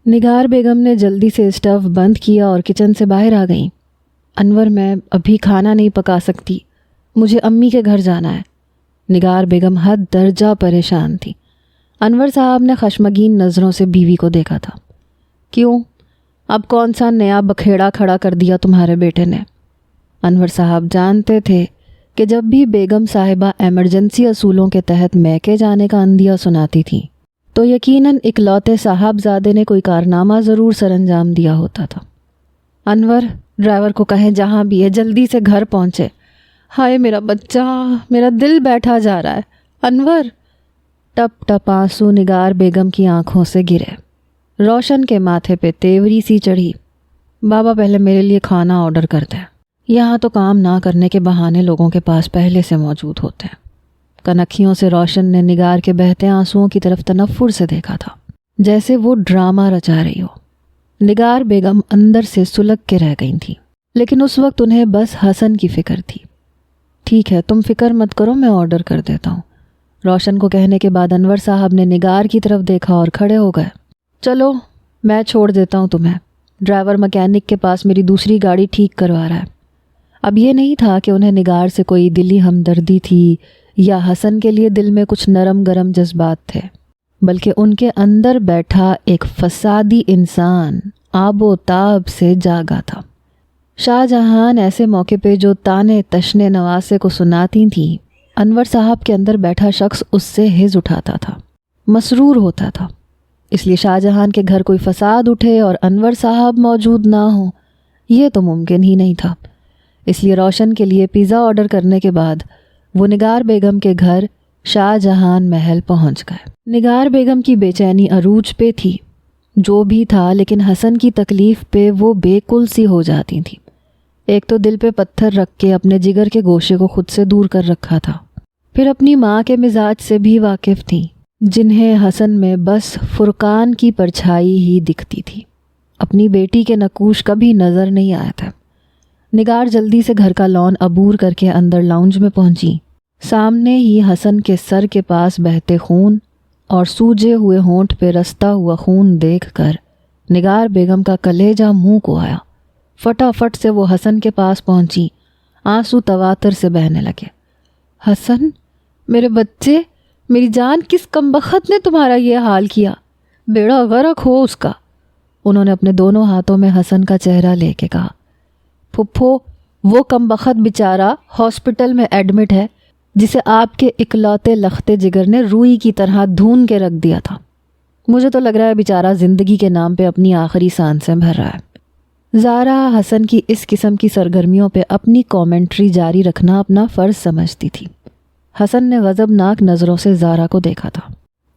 نگار بیگم نے جلدی سے اسٹو بند کیا اور کچن سے باہر آ گئیں۔ انور میں ابھی کھانا نہیں پکا سکتی، مجھے امی کے گھر جانا ہے۔ نگار بیگم حد درجہ پریشان تھی۔ انور صاحب نے خشمگین نظروں سے بیوی کو دیکھا تھا۔ کیوں؟ اب کون سا نیا بکھیڑا کھڑا کر دیا تمہارے بیٹے نے؟ انور صاحب جانتے تھے کہ جب بھی بیگم صاحبہ ایمرجنسی اصولوں کے تحت میکے جانے کا اندیہ سناتی تھیں تو یقیناً اکلوتے صاحبزادے نے کوئی کارنامہ ضرور سر انجام دیا ہوتا تھا۔ انور، ڈرائیور کو کہیں جہاں بھی ہے جلدی سے گھر پہنچے۔ ہائے میرا بچہ، میرا دل بیٹھا جا رہا ہے۔ انور! ٹپ ٹپ آنسو نگار بیگم کی آنکھوں سے گرے۔ روشن کے ماتھے پہ تیوری سی چڑھی۔ بابا پہلے میرے لیے کھانا آرڈر کر دیں، یہاں تو کام نہ کرنے کے بہانے لوگوں کے پاس پہلے سے موجود ہوتے ہیں۔ کنکھیوں سے روشن نے نگار کے بہتے آنسوؤں کی طرف تنفر سے دیکھا تھا، جیسے وہ ڈرامہ رچا رہی ہو۔ نگار بیگم اندر سے سلگ کے رہ گئی تھی، لیکن اس وقت انہیں بس حسن کی فکر تھی۔ ٹھیک ہے، تم فکر مت کرو، میں آرڈر کر دیتا ہوں۔ روشن کو کہنے کے بعد انور صاحب نے نگار کی طرف دیکھا اور کھڑے ہو گئے۔ چلو میں چھوڑ دیتا ہوں تمہیں، ڈرائیور مکینک کے پاس میری دوسری گاڑی ٹھیک کروا رہا ہے۔ اب یہ نہیں تھا کہ انہیں نگار سے کوئی دلی ہمدردی تھی یا حسن کے لیے دل میں کچھ نرم گرم جذبات تھے، بلکہ ان کے اندر بیٹھا ایک فسادی انسان آب و تاب سے جاگا تھا۔ شاہ جہان ایسے موقع پہ جو تانے تشنے نواسے کو سناتی تھیں، انور صاحب کے اندر بیٹھا شخص اس سے ہز اٹھاتا تھا، مسرور ہوتا تھا۔ اس لیے شاہ جہان کے گھر کوئی فساد اٹھے اور انور صاحب موجود نہ ہوں، یہ تو ممکن ہی نہیں تھا۔ اس لیے روشن کے لیے پیزا آرڈر کرنے کے بعد وہ نگار بیگم کے گھر شاہ جہان محل پہنچ گئے۔ نگار بیگم کی بے چینی عروج پہ تھی، جو بھی تھا، لیکن حسن کی تکلیف پہ وہ بے کل سی ہو جاتی تھی۔ ایک تو دل پہ پتھر رکھ کے اپنے جگر کے گوشے کو خود سے دور کر رکھا تھا، پھر اپنی ماں کے مزاج سے بھی واقف تھیں، جنہیں حسن میں بس فرقان کی پرچھائی ہی دکھتی تھی۔ اپنی بیٹی کے نقوش کبھی نظر نہیں آیا تھا۔ نگار جلدی سے گھر کا لان عبور کر کے اندر لاؤنج میں پہنچی۔ سامنے ہی حسن کے سر کے پاس بہتے خون اور سوجے ہوئے ہونٹ پہ رستا ہوا خون دیکھ کر نگار بیگم کا کلیجہ منہ کو آیا۔ فٹافٹ سے وہ حسن کے پاس پہنچی، آنسو تواتر سے بہنے لگے۔ حسن، میرے بچے، میری جان، کس کمبخت نے تمہارا یہ حال کیا؟ بیڑا غرق ہو اس کا۔ انہوں نے اپنے دونوں ہاتھوں میں حسن کا چہرہ لے کے کہا، پھپھو، وہ کمبخت بیچارہ ہاسپٹل میں ایڈمٹ ہے، جسے آپ کے اکلوتے لختے جگر نے روئی کی طرح دھون کے رکھ دیا تھا۔ مجھے تو لگ رہا ہے بیچارہ زندگی کے نام پہ اپنی آخری سانسیں بھر رہا ہے۔ زارا حسن کی اس قسم کی سرگرمیوں پہ اپنی کامنٹری جاری رکھنا اپنا فرض سمجھتی تھی۔ حسن نے غضبناک نظروں سے زارا کو دیکھا تھا۔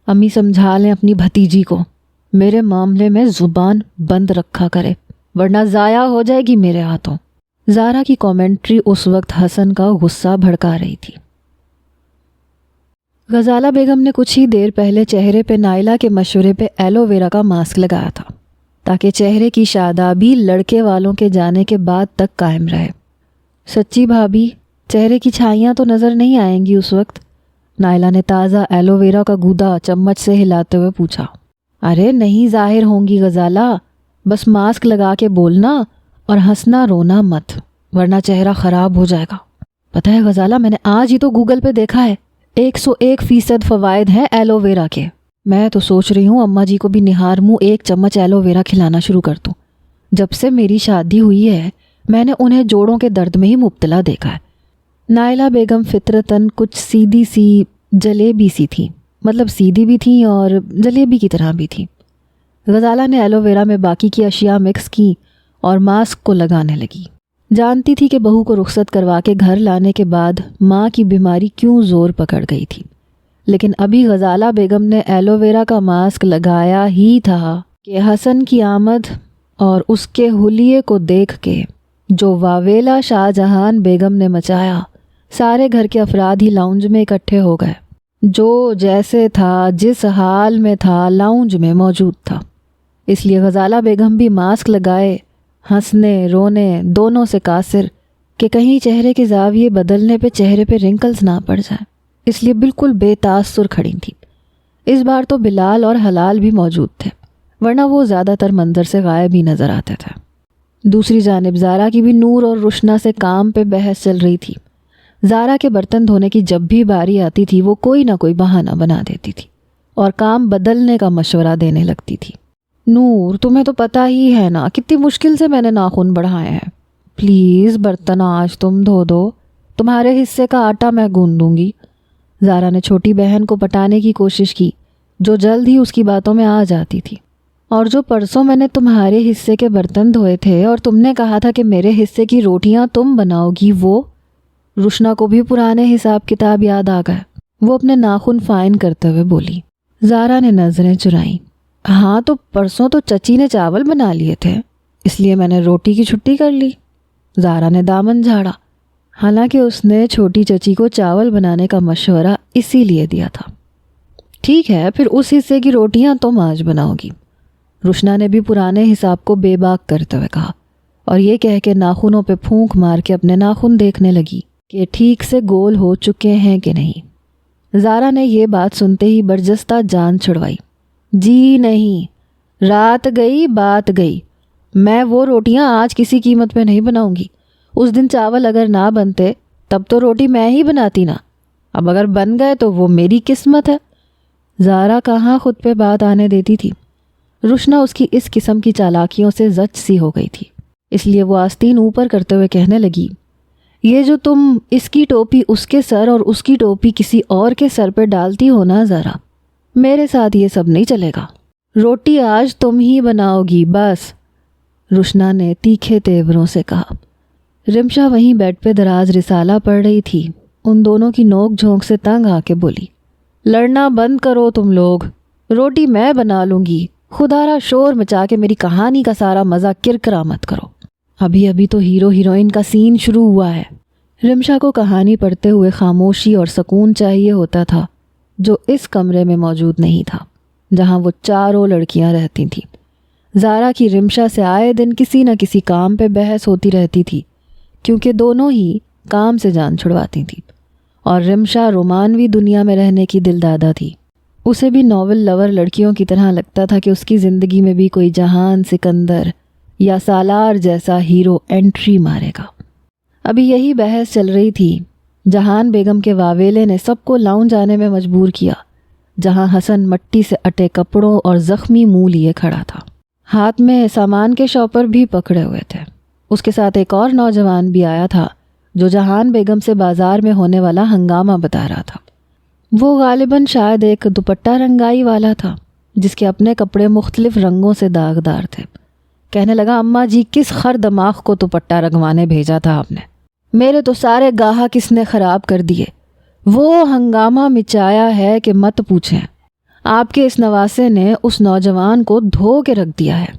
امی سمجھا لیں اپنی بھتیجی کو، میرے معاملے میں زبان بند رکھا کرے ورنہ ضائع ہو جائے گی میرے ہاتھوں۔ زارا کی کامنٹری اس وقت حسن کا غصہ بھڑکا رہی تھی۔ غزالہ بیگم نے کچھ ہی دیر پہلے چہرے پہ نائلہ کے مشورے پہ ایلو ویرا کا ماسک لگایا تھا تاکہ چہرے کی شادابی لڑکے والوں کے جانے کے بعد تک قائم رہے۔ سچی بھابھی، چہرے کی چھائیاں تو نظر نہیں آئیں گی اس وقت؟ نائلہ نے تازہ ایلو ویرا کا گودا چمچ سے ہلاتے ہوئے پوچھا۔ ارے نہیں ظاہر ہوں گی غزالہ، بس ماسک لگا کے بولنا اور ہنسنا رونا مت، ورنہ چہرہ خراب ہو جائے گا۔ پتہ ہے غزالہ، میں نے آج ہی تو گوگل پہ دیکھا ہے، 101% فوائد ہیں ایلو ویرا کے۔ میں تو سوچ رہی ہوں اماں جی کو بھی نہار منہ 1 چمچ ایلو ویرا کھلانا شروع کر دوں۔ جب سے میری شادی ہوئی ہے میں نے انہیں جوڑوں کے درد میں ہی مبتلا دیکھا ہے۔ نائلہ بیگم فطرتاً کچھ سیدھی سی جلیبی سی تھی، مطلب سیدھی بھی تھیں اور جلیبی کی طرح بھی تھیں۔ غزالہ نے ایلو ویرا میں باقی کی اشیاء مکس کی اور ماسک کو لگانے لگی۔ جانتی تھی کہ بہو کو رخصت کروا کے گھر لانے کے بعد ماں کی بیماری کیوں زور پکڑ گئی تھی، لیکن ابھی غزالہ بیگم نے ایلو ویرا کا ماسک لگایا ہی تھا کہ حسن کی آمد اور اس کے حلیے کو دیکھ کے جو واویلا شاہ جہان بیگم نے مچایا، سارے گھر کے افراد ہی لاؤنج میں اکٹھے ہو گئے۔ جو جیسے تھا، جس حال میں تھا، لاؤنج میں موجود تھا۔ اس لیے غزالہ بیگم بھی ماسک لگائے، ہنسنے رونے دونوں سے قاصر کہ کہیں چہرے کے زاویے بدلنے پہ چہرے پہ رنکلز نہ پڑ جائیں، اس لیے بالکل بے تاثر کھڑی تھی۔ اس بار تو بلال اور حلال بھی موجود تھے۔ ورنہ وہ زیادہ تر منظر سے غائب ہی نظر آتے تھے۔ دوسری جانب زارا کی بھی نور اور رشنا سے کام پہ بحث چل رہی تھی۔ زارا کے برتن دھونے کی جب بھی باری آتی تھی وہ کوئی نہ کوئی بہانہ بنا دیتی تھی اور کام بدلنے کا مشورہ دینے لگتی تھی۔ نور، تمہیں تو پتہ ہی ہے نا کتنی مشکل سے میں نے ناخن بڑھائے ہیں، پلیز برتن آج تم دھو دو، تمہارے حصے کا آٹا میں گوندھ دوں گی۔ زارا نے چھوٹی بہن کو پٹانے کی کوشش کی جو جلد ہی اس کی باتوں میں آ جاتی تھی۔ اور جو پرسوں میں نے تمہارے حصے کے برتن دھوئے تھے اور تم نے کہا تھا کہ میرے حصے کی روٹیاں تم بناؤ گی، وہ رشنا کو بھی پرانے حساب کتاب یاد آ گئے۔ وہ اپنے ناخن فائن کرتے ہوئے بولی۔ زارا نے نظریں چرائیں۔ ہاں تو پرسوں تو چچی نے چاول بنا لیے تھے، اس لیے میں نے روٹی کی چھٹی کر لی۔ زارا نے دامن جھاڑا، حالانکہ اس نے چھوٹی چچی کو چاول بنانے کا مشورہ اسی لیے دیا تھا۔ ٹھیک ہے، پھر اس حصے کی روٹیاں تم آج بناؤ گی، رشنا نے بھی پرانے حساب کو بے باک کرتے ہوئے کہا، اور یہ کہہ کے ناخنوں پہ پھونک مار کے اپنے ناخن دیکھنے لگی کہ ٹھیک سے گول ہو چکے ہیں کہ نہیں۔ زارا نے یہ بات سنتے ہی برجستہ جان چھڑوائی۔ جی نہیں، رات گئی بات گئی، میں وہ روٹیاں آج کسی قیمت پہ نہیں بناؤں گی۔ اس دن چاول اگر نہ بنتے تب تو روٹی میں ہی بناتی نا، اب اگر بن گئے تو وہ میری قسمت ہے۔ زارا کہاں خود پہ بات آنے دیتی تھی۔ رشنا اس کی اس قسم کی چالاکیوں سے زچ سی ہو گئی تھی، اس لیے وہ آستین اوپر کرتے ہوئے کہنے لگی، یہ جو تم اس کی ٹوپی اس کے سر اور اس کی ٹوپی کسی اور کے سر پہ ڈالتی ہو نا زارا، میرے ساتھ یہ سب نہیں چلے گا۔ روٹی آج تم ہی بناؤ گی بس، رشنا نے تیکھے تیوروں سے کہا۔ رمشا وہیں بیڈ پہ دراز رسالہ پڑھ رہی تھی، ان دونوں کی نوک جھونک سے تنگ آ کے بولی، لڑنا بند کرو تم لوگ، روٹی میں بنا لوں گی، خدارا شور مچا کے میری کہانی کا سارا مزہ کرکرا مت کرو، ابھی ابھی تو ہیرو ہیروئن کا سین شروع ہوا ہے۔ رمشا کو کہانی پڑھتے ہوئے خاموشی اور سکون چاہیے ہوتا تھا جو اس کمرے میں موجود نہیں تھا جہاں وہ چاروں لڑکیاں رہتی تھیں۔ زارا کی رمشا سے آئے دن کسی نہ کسی کام پہ بحث ہوتی رہتی تھی کیونکہ دونوں ہی کام سے جان چھڑواتی تھیں، اور رمشا رومانوی دنیا میں رہنے کی دلدادہ تھی۔ اسے بھی ناول لور لڑکیوں کی طرح لگتا تھا کہ اس کی زندگی میں بھی کوئی جہان سکندر یا سالار جیسا ہیرو انٹری مارے گا۔ ابھی یہی بحث چل رہی تھی، جہان بیگم کے واویلے نے سب کو لاؤنج آنے میں مجبور کیا، جہاں حسن مٹی سے اٹے کپڑوں اور زخمی منہ لیے کھڑا تھا، ہاتھ میں سامان کے شاپر بھی پکڑے ہوئے تھے۔ اس کے ساتھ ایک اور نوجوان بھی آیا تھا جو جہان بیگم سے بازار میں ہونے والا ہنگامہ بتا رہا تھا۔ وہ غالباً شاید ایک دوپٹہ رنگائی والا تھا جس کے اپنے کپڑے مختلف رنگوں سے داغدار تھے۔ کہنے لگا، اماں جی کس خر دماغ کو دوپٹہ رنگوانے بھیجا تھا آپ نے، میرے تو سارے گاہک کس نے خراب کر دیے، وہ ہنگامہ مچایا ہے کہ مت پوچھیں، آپ کے اس نواسے نے اس نوجوان کو دھو کے رکھ دیا ہے،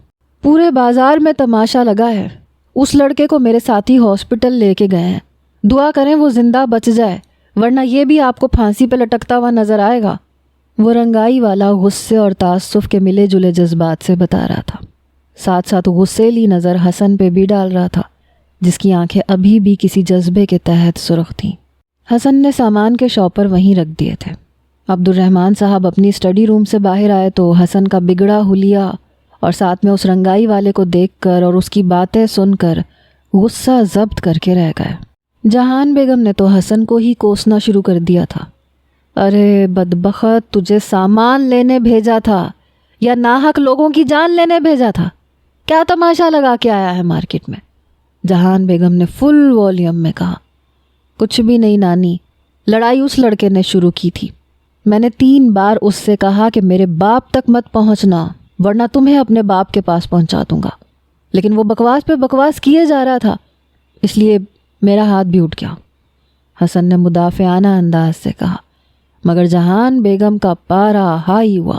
پورے بازار میں تماشا لگا ہے، اس لڑکے کو میرے ساتھی ہاسپٹل لے کے گئے ہیں، دعا کریں وہ زندہ بچ جائے ورنہ یہ بھی آپ کو پھانسی پہ لٹکتا ہوا نظر آئے گا۔ وہ رنگائی والا غصے اور تعصب کے ملے جلے جذبات سے بتا رہا تھا، ساتھ ساتھ غصیلی نظر حسن پہ بھی ڈال رہا تھا جس کی آنکھیں ابھی بھی کسی جذبے کے تحت سرخ تھیں۔ حسن نے سامان کے شاپر وہیں رکھ دیے تھے۔ عبد الرحمن صاحب اپنی اسٹڈی روم سے باہر آئے تو حسن کا بگڑا حلیہ اور ساتھ میں اس رنگائی والے کو دیکھ کر اور اس کی باتیں سن کر غصہ ضبط کر کے رہ گئے۔ جہان بیگم نے تو حسن کو ہی کوسنا شروع کر دیا تھا، ارے بدبخت، تجھے سامان لینے بھیجا تھا یا ناحق لوگوں کی جان لینے بھیجا تھا؟ کیا تماشا لگا کے آیا ہے مارکیٹ میں؟ جہان بیگم نے فل والیوم میں کہا۔ کچھ بھی نہیں نانی، لڑائی اس لڑکے نے شروع کی تھی، میں نے 3 بار اس سے کہا کہ میرے باپ تک مت پہنچنا ورنہ تمہیں اپنے باپ کے پاس پہنچا دوں گا، لیکن وہ بکواس پہ بکواس کیے جا رہا تھا، اس لیے میرا ہاتھ بھی اٹھ گیا، حسن نے مدافعانہ انداز سے کہا۔ مگر جہان بیگم کا پارا ہائی ہوا۔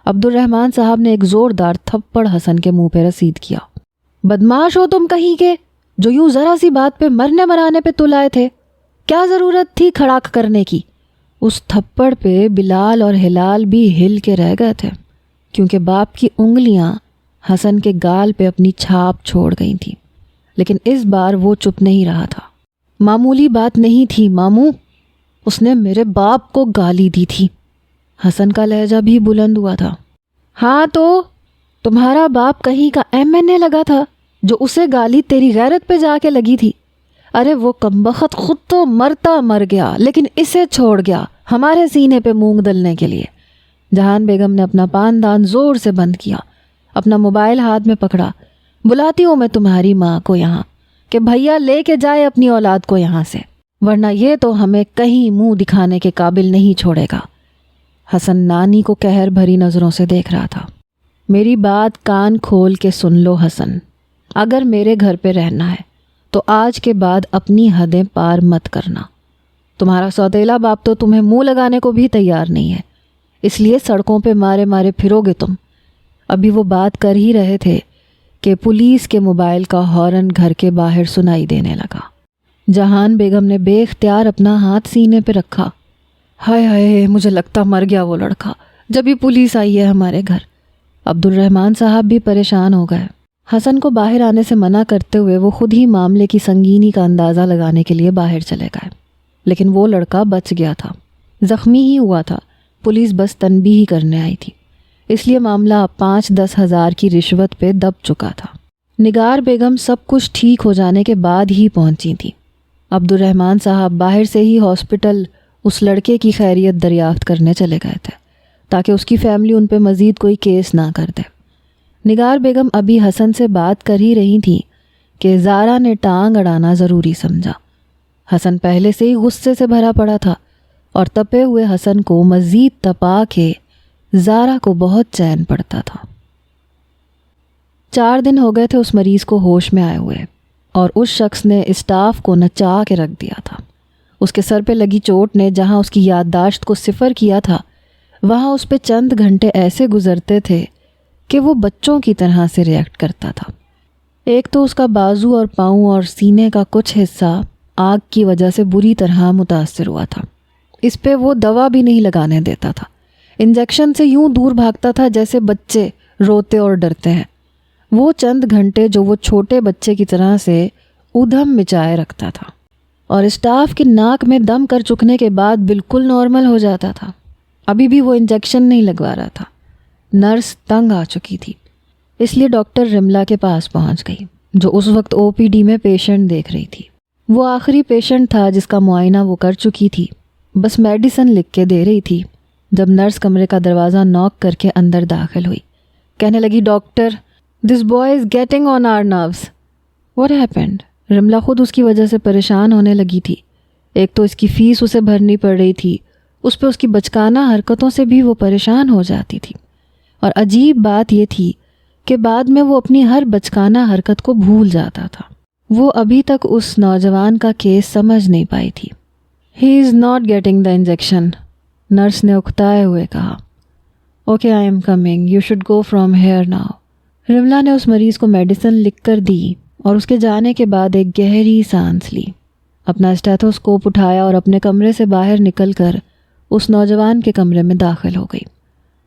عبد الرحمن صاحب نے ایک زوردار تھپڑ حسن کے منہ پہ رسید کیا۔ بدماش ہو تم کہیں کے، جو یوں ذرا سی بات پہ مرنے مرانے پہ تل آئے تھے، کیا ضرورت تھی کھڑاک کرنے کی؟ اس تھپڑ پہ بلال اور ہلال بھی ہل کے رہ گئے تھے کیونکہ باپ کی انگلیاں حسن کے گال پہ اپنی چھاپ چھوڑ گئی تھیں، لیکن اس بار وہ چپ نہیں رہا تھا۔ معمولی بات نہیں تھی ماموں، اس نے میرے باپ کو گالی دی تھی۔ حسن کا لہجہ بھی بلند ہوا تھا۔ ہاں تو تمہارا باپ کہیں کا MNA لگا تھا جو اسے گالی تیری غیرت پہ جا کے لگی تھی. ارے وہ کمبخت خود تو مرتا مر گیا لیکن اسے چھوڑ گیا ہمارے سینے پہ مونگ دلنے کے لیے. جہان بیگم نے اپنا پان دان زور سے بند کیا، اپنا موبائل ہاتھ میں پکڑا. بلاتی ہوں میں تمہاری ماں کو یہاں کہ بھیا لے کے جائے اپنی اولاد کو یہاں سے، ورنہ یہ تو ہمیں کہیں منہ دکھانے کے قابل نہیں چھوڑے گا. حسن نانی کو قہر بھری نظروں سے دیکھ رہا تھا. میری بات کان کھول کے سن لو حسن، اگر میرے گھر پہ رہنا ہے تو آج کے بعد اپنی حدیں پار مت کرنا. تمہارا سوتیلا باپ تو تمہیں منہ لگانے کو بھی تیار نہیں ہے، اس لیے سڑکوں پہ مارے مارے پھرو گے تم. ابھی وہ بات کر ہی رہے تھے کہ پولیس کے موبائل کا ہارن گھر کے باہر سنائی دینے لگا. جہان بیگم نے بے اختیار اپنا ہاتھ سینے پہ رکھا. ہائے ہائے، مجھے لگتا مر گیا وہ لڑکا جب ہی پولیس آئی ہے ہمارے گھر. عبد الرحمن صاحب بھی پریشان ہو گئے. حسن کو باہر آنے سے منع کرتے ہوئے وہ خود ہی معاملے کی سنگینی کا اندازہ لگانے کے لیے باہر چلے گئے، لیکن وہ لڑکا بچ گیا تھا. زخمی ہی ہوا تھا، پولیس بس تنبیہ کرنے آئی تھی، اس لیے معاملہ 5-10 ہزار کی رشوت پہ دب چکا تھا. نگار بیگم سب کچھ ٹھیک ہو جانے کے بعد ہی پہنچی تھی. عبد الرحمن صاحب باہر سے ہی ہاسپٹل اس لڑکے کی خیریت دریافت کرنے چلے گئے تھے تاکہ اس کی فیملی ان پہ مزید کوئی کیس نہ کر دے. نگار بیگم ابھی حسن سے بات کر ہی رہی تھی کہ زارا نے ٹانگ اڑانا ضروری سمجھا. حسن پہلے سے ہی غصے سے بھرا پڑا تھا اور تپے ہوئے حسن کو مزید تپا کے زارا کو بہت چین پڑتا تھا. 4 دن ہو گئے تھے اس مریض کو ہوش میں آئے ہوئے اور اس شخص نے اسٹاف کو نچا کے رکھ دیا تھا. اس کے سر پہ لگی چوٹ نے جہاں اس کی یادداشت کو صفر کیا تھا، وہاں اس پہ چند گھنٹے ایسے گزرتے تھے کہ وہ بچوں کی طرح سے ریئیکٹ کرتا تھا. ایک تو اس کا بازو اور پاؤں اور سینے کا کچھ حصہ آگ کی وجہ سے بری طرح متاثر ہوا تھا. اس پہ وہ دوا بھی نہیں لگانے دیتا تھا. انجیکشن سے یوں دور بھاگتا تھا جیسے بچے روتے اور ڈرتے ہیں. وہ چند گھنٹے جو وہ چھوٹے بچے کی طرح سے ادھم مچائے رکھتا تھا اور اسٹاف کی ناک میں دم کر چکنے کے بعد بالکل نارمل ہو جاتا تھا. ابھی بھی وہ انجیکشن نہیں لگوا رہا تھا. نرس تنگ آ چکی تھی، اس لیے ڈاکٹر رملا کے پاس پہنچ گئی جو اس وقت OPD میں پیشنٹ دیکھ رہی تھی. وہ آخری پیشنٹ تھا جس کا معائنہ وہ کر چکی تھی، بس میڈیسن لکھ کے دے رہی تھی جب نرس کمرے کا دروازہ ناک کر کے اندر داخل ہوئی. کہنے لگی، doctor, this boy is getting on our nerves. What happened? Ramla خود اس کی وجہ سے پریشان ہونے لگی تھی. ایک تو اس کی فیس اسے بھرنی پڑ رہی تھی، اس پہ اس کی بچکانہ حرکتوں سے بھی وہ پریشان ہو جاتی تھی. اور عجیب بات یہ تھی کہ بعد میں وہ اپنی ہر بچکانہ حرکت کو بھول جاتا تھا. وہ ابھی تک اس نوجوان کا کیس سمجھ نہیں پائی تھی. He is not getting the injection, nurse نے اکتائے ہوئے کہا. Okay, I am coming, you should go from here now. Ramla نے اس مریض کو میڈیسن لکھ کر دی اور اس کے جانے کے بعد ایک گہری سانس لی. اپنا اسٹیتھوسکوپ اٹھایا اور اپنے کمرے سے باہر نکل کر اس نوجوان کے کمرے میں داخل ہو گئی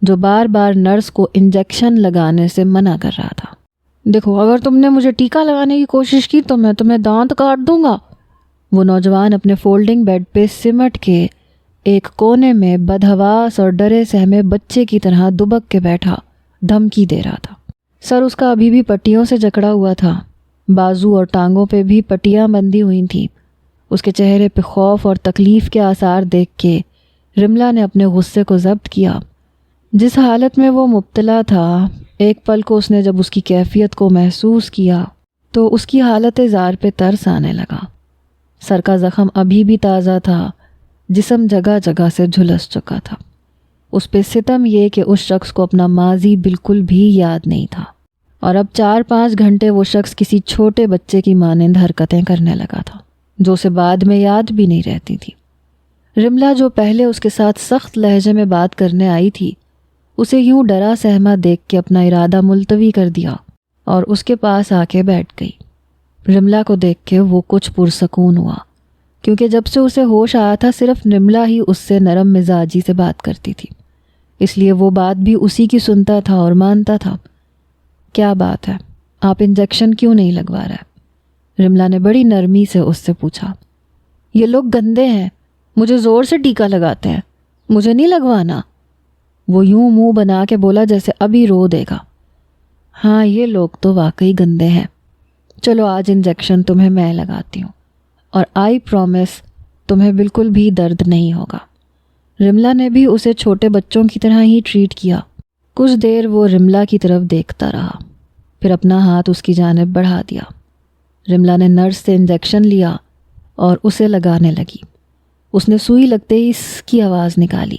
جو بار بار نرس کو انجیکشن لگانے سے منع کر رہا تھا. دیکھو، اگر تم نے مجھے ٹیکا لگانے کی کوشش کی تو میں تمہیں دانت کاٹ دوں گا. وہ نوجوان اپنے فولڈنگ بیڈ پہ سمٹ کے ایک کونے میں بدحواس اور ڈرے سہمے بچے کی طرح دبک کے بیٹھا دھمکی دے رہا تھا. سر اس کا ابھی بھی پٹیوں سے جکڑا ہوا تھا، بازو اور ٹانگوں پہ بھی پٹیاں بندھی ہوئی تھیں. اس کے چہرے پہ خوف اور تکلیف کے آثار دیکھ کے رملا نے اپنے غصے کو ضبط کیا. جس حالت میں وہ مبتلا تھا، ایک پل کو اس نے جب اس کی کیفیت کو محسوس کیا تو اس کی حالت زار پہ ترس آنے لگا. سر کا زخم ابھی بھی تازہ تھا، جسم جگہ جگہ سے جھلس چکا تھا. اس پہ ستم یہ کہ اس شخص کو اپنا ماضی بالکل بھی یاد نہیں تھا اور اب 4-5 گھنٹے وہ شخص کسی چھوٹے بچے کی مانند حرکتیں کرنے لگا تھا جو اسے بعد میں یاد بھی نہیں رہتی تھی. رملا جو پہلے اس کے ساتھ سخت لہجے میں بات کرنے آئی تھی، اسے یوں ڈرا سہما دیکھ کے اپنا ارادہ ملتوی کر دیا اور اس کے پاس آ کے بیٹھ گئی. رملا کو دیکھ کے وہ کچھ پرسکون ہوا کیونکہ جب سے اسے ہوش آیا تھا صرف رملا ہی اس سے نرم مزاجی سے بات کرتی تھی، اس لیے وہ بات بھی اسی کی سنتا تھا اور مانتا تھا. کیا بات ہے، آپ انجیکشن کیوں نہیں لگوا رہے؟ رملا نے بڑی نرمی سے اس سے پوچھا. یہ لوگ گندے ہیں، مجھے زور سے ٹیکا لگاتے ہیں، مجھے نہیں لگوانا. وہ یوں منہ بنا کے بولا جیسے ابھی رو دے گا. ہاں یہ لوگ تو واقعی گندے ہیں. چلو آج انجیکشن تمہیں میں لگاتی ہوں اور آئی پرومس تمہیں بالکل بھی درد نہیں ہوگا. رملا نے بھی اسے چھوٹے بچوں کی طرح ہی ٹریٹ کیا. کچھ دیر وہ رملا کی طرف دیکھتا رہا، پھر اپنا ہاتھ اس کی جانب بڑھا دیا. رملا نے نرس سے انجیکشن لیا اور اسے لگانے لگی. اس نے سوئی لگتے ہی اس کی آواز نکالی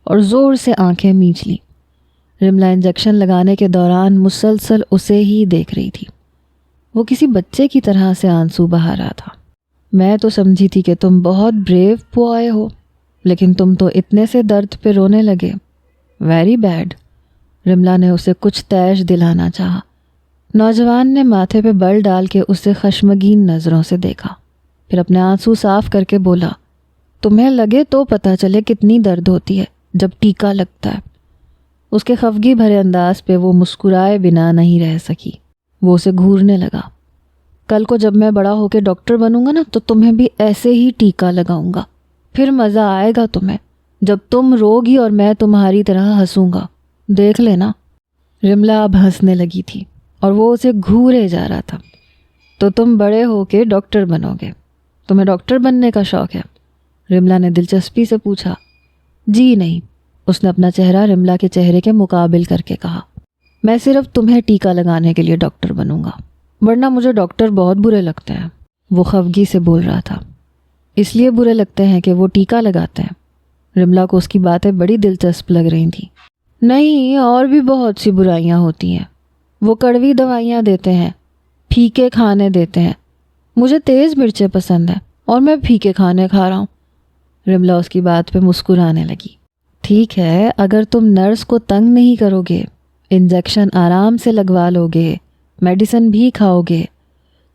اور زور سے آنکھیں میچ لیں. رملا انجیکشن لگانے کے دوران مسلسل اسے ہی دیکھ رہی تھی. وہ کسی بچے کی طرح سے آنسو بہا رہا تھا. میں تو سمجھی تھی کہ تم بہت بریو بوائے ہو، لیکن تم تو اتنے سے درد پہ رونے لگے. Very bad. رملا نے اسے کچھ تیش دلانا چاہا. نوجوان نے ماتھے پہ بل ڈال کے اسے خشمگین نظروں سے دیکھا، پھر اپنے آنسو صاف کر کے بولا، تمہیں لگے تو پتہ چلے کتنی درد ہوتی ہے جب ٹیکا لگتا ہے. اس کے خفگی بھرے انداز پہ وہ مسکرائے بنا نہیں رہ سکی. وہ اسے گھورنے لگا. کل کو جب میں بڑا ہو کے ڈاکٹر بنوں گا نا تو تمہیں بھی ایسے ہی ٹیکا لگاؤں گا. پھر مزہ آئے گا تمہیں جب تم روگی اور میں تمہاری طرح ہنسوں گا. دیکھ لینا. رملا اب ہنسنے لگی تھی اور وہ اسے گھورے جا رہا تھا. تو تم بڑے ہو کے ڈاکٹر بنو گے؟ تمہیں ڈاکٹر بننے کا شوق ہے؟ رملا نے دلچسپی سے پوچھا. جی نہیں. اس نے اپنا چہرہ رملا کے چہرے کے مقابل کر کے کہا. میں صرف تمہیں ٹیکا لگانے کے لیے ڈاکٹر بنوں گا، ورنہ مجھے ڈاکٹر بہت برے لگتے ہیں. وہ خفگی سے بول رہا تھا. اس لیے برے لگتے ہیں کہ وہ ٹیکا لگاتے ہیں؟ رملا کو اس کی باتیں بڑی دلچسپ لگ رہی تھیں. نہیں، اور بھی بہت سی برائیاں ہوتی ہیں. وہ کڑوی دوائیاں دیتے ہیں، پھیکے کھانے دیتے ہیں. مجھے تیز مرچیں پسند ہیں اور میں پھیکے کھانے کھا رہا ہوں. رملا اس کی بات پہ مسکرانے لگی. ٹھیک ہے، اگر تم نرس کو تنگ نہیں کرو گے، انجیکشن آرام سے لگوا لو گے، میڈیسن بھی کھاؤ گے،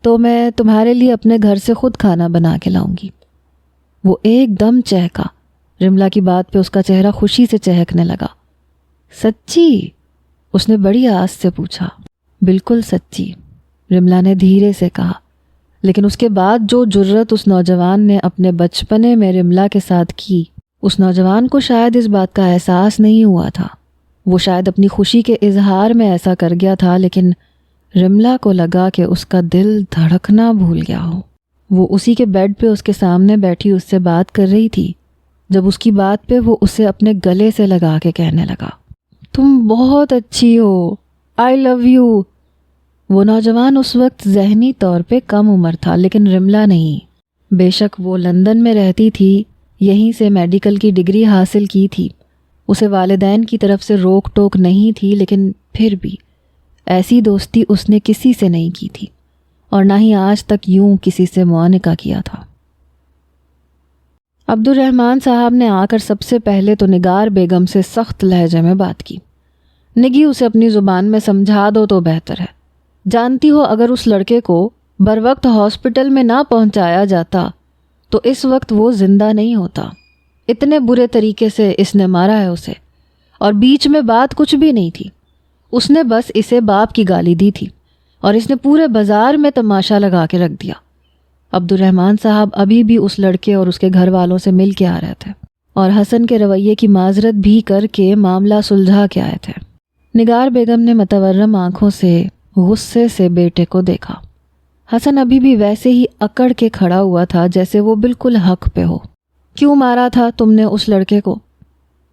تو میں تمہارے لیے اپنے گھر سے خود کھانا بنا کے لاؤں گی. وہ ایک دم چہکا. رملا کی بات پہ اس کا چہرہ خوشی سے چہکنے لگا. سچی؟ اس نے بڑی آس سے پوچھا. بالکل سچی، رملا نے دھیرے سے کہا. لیکن اس کے بعد جو جرت اس نوجوان نے اپنے بچپنے میں رملا کے ساتھ کی، اس نوجوان کو شاید اس بات کا احساس نہیں ہوا تھا. وہ شاید اپنی خوشی کے اظہار میں ایسا کر گیا تھا، لیکن رملا کو لگا کہ اس کا دل دھڑکنا بھول گیا ہو. وہ اسی کے بیڈ پہ اس کے سامنے بیٹھی اس سے بات کر رہی تھی جب اس کی بات پہ وہ اسے اپنے گلے سے لگا کے کہنے لگا، تم بہت اچھی ہو، آئی لو یو. وہ نوجوان اس وقت ذہنی طور پہ کم عمر تھا، لیکن رملا نہیں. بے شک وہ لندن میں رہتی تھی، یہیں سے میڈیکل کی ڈگری حاصل کی تھی. اسے والدین کی طرف سے روک ٹوک نہیں تھی، لیکن پھر بھی ایسی دوستی اس نے کسی سے نہیں کی تھی، اور نہ ہی آج تک یوں کسی سے معانقہ کیا تھا. عبد الرحمن صاحب نے آ کر سب سے پہلے تو نگار بیگم سے سخت لہجے میں بات کی. نگی اسے اپنی زبان میں سمجھا دو تو بہتر ہے. جانتی ہو اگر اس لڑکے کو بروقت ہاسپٹل میں نہ پہنچایا جاتا تو اس وقت وہ زندہ نہیں ہوتا. اتنے برے طریقے سے اس نے مارا ہے اسے، اور بیچ میں بات کچھ بھی نہیں تھی. اس نے بس اسے باپ کی گالی دی تھی اور اس نے پورے بازار میں تماشا لگا کے رکھ دیا. عبد الرحمن صاحب ابھی بھی اس لڑکے اور اس کے گھر والوں سے مل کے آ رہے تھے اور حسن کے رویے کی معذرت بھی کر کے معاملہ سلجھا کے آئے تھے. نگار بیگم نے متورم آنکھوں سے غصے سے بیٹے کو دیکھا. حسن ابھی بھی ویسے ہی اکڑ کے کھڑا ہوا تھا جیسے وہ بالکل حق پہ ہو. کیوں مارا تھا تم نے اس لڑکے کو؟